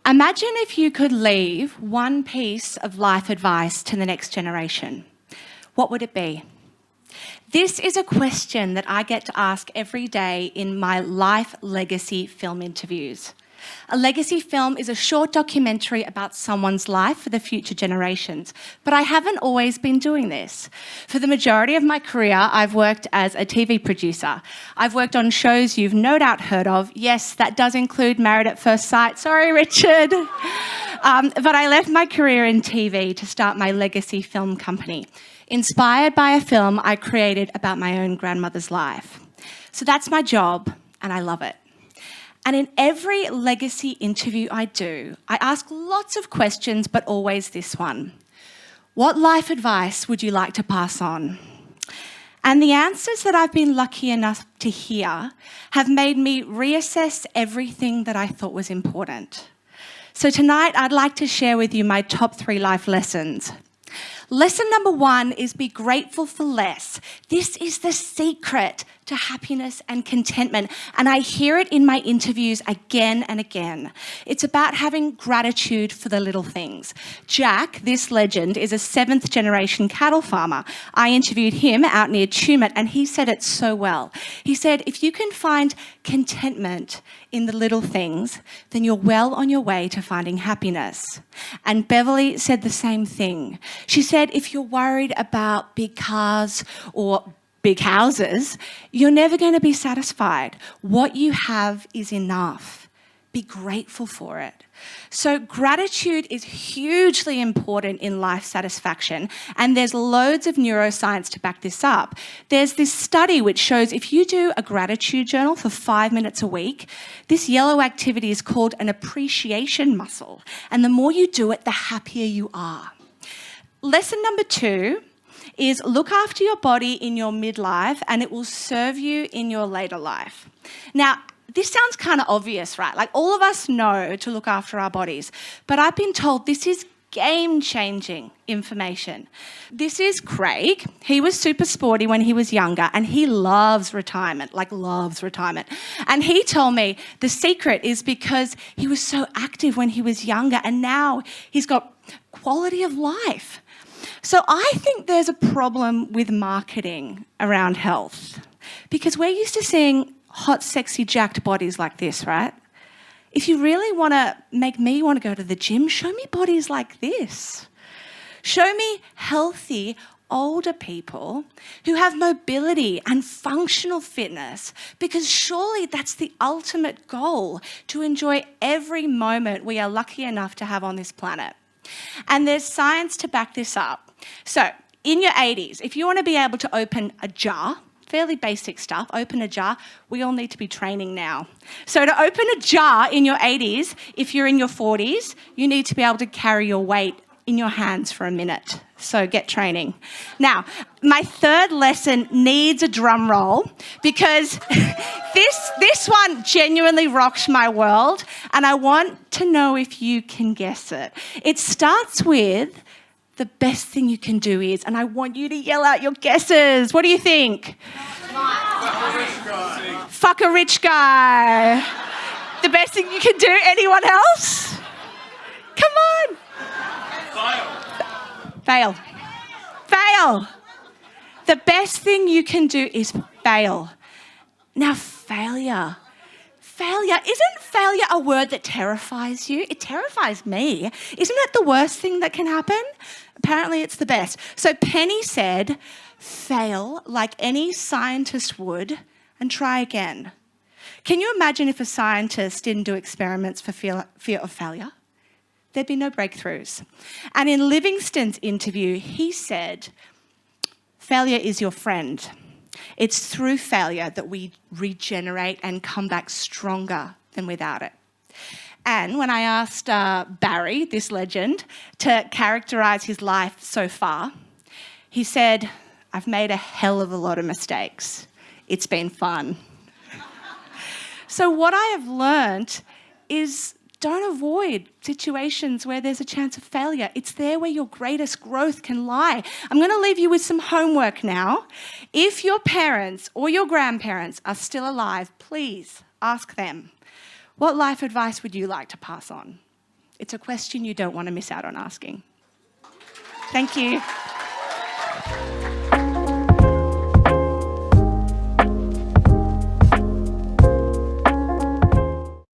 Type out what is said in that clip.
Imagine if you could leave one piece of life advice to the next generation. What would it be? This is a question that I get to ask every day in my life legacy film interviews. A legacy film is a short documentary about someone's life for the future generations, but I haven't always been doing this. For the majority of my career, I've worked as a TV producer. I've worked on shows you've no doubt heard of. Yes, that does include Married at First Sight. Sorry, Richard. But I left my career in TV to start my legacy film company, inspired by a film I created about my own grandmother's life. So that's my job, and I love it. And in every legacy interview I do, I ask lots of questions, but always this one. What life advice would you like to pass on? And the answers that I've been lucky enough to hear have made me reassess everything that I thought was important. So tonight, I'd like to share with you my top 3 life lessons. Lesson number 1 is be grateful for less. This is the secret to happiness and contentment, and I hear it in my interviews again and again. It's about having gratitude for the little things. Jack, this legend, is a 7th generation cattle farmer. I interviewed him out near Tumut, and he said it so well. He said, if you can find contentment in the little things, then you're well on your way to finding happiness. And Beverly said the same thing. She said, if you're worried about big cars or big houses, you're never going to be satisfied. What you have is enough. Be grateful for it. So gratitude is hugely important in life satisfaction, and there's loads of neuroscience to back this up. There's this study which shows if you do a gratitude journal for 5 minutes a week, this yellow activity is called an appreciation muscle, and the more you do it, the happier you are. Lesson number 2 is look after your body in your midlife and it will serve you in your later life. Now, this sounds kind of obvious, right? Like all of us know to look after our bodies, but I've been told this is game-changing information. This is Craig. He was super sporty when he was younger and he loves retirement, like loves retirement. And he told me the secret is because he was so active when he was younger and now he's got quality of life. So I think there's a problem with marketing around health because we're used to seeing hot, sexy, jacked bodies like this, right? If you really want to make me want to go to the gym, show me bodies like this. Show me healthy, older people who have mobility and functional fitness because surely that's the ultimate goal, to enjoy every moment we are lucky enough to have on this planet. And there's science to back this up. So in your 80s, if you want to be able to open a jar, fairly basic stuff, open a jar, we all need to be training now. So to open a jar in your 80s, if you're in your 40s, you need to be able to carry your weight in your hands for a minute. So get training. Now, my 3rd lesson needs a drum roll because this one genuinely rocks my world and I want to know if you can guess it. It starts with the best thing you can do is, and I want you to yell out your guesses. What do you think? Fuck a rich guy. The best thing you can do. Anyone else? Come on. Fail. Fail. The best thing you can do is fail. Now, failure. Isn't failure a word that terrifies you? It terrifies me. Isn't it the worst thing that can happen? Apparently it's the best. So Penny said, fail like any scientist would and try again. Can you imagine if a scientist didn't do experiments for fear of failure? There'd be no breakthroughs. And in Livingston's interview, he said, failure is your friend. It's through failure that we regenerate and come back stronger than without it. And when I asked Barry, this legend, to characterise his life so far, he said, I've made a hell of a lot of mistakes. It's been fun. So what I have learnt is don't avoid situations where there's a chance of failure. It's there where your greatest growth can lie. I'm going to leave you with some homework now. If your parents or your grandparents are still alive, please ask them, what life advice would you like to pass on? It's a question you don't want to miss out on asking. Thank you.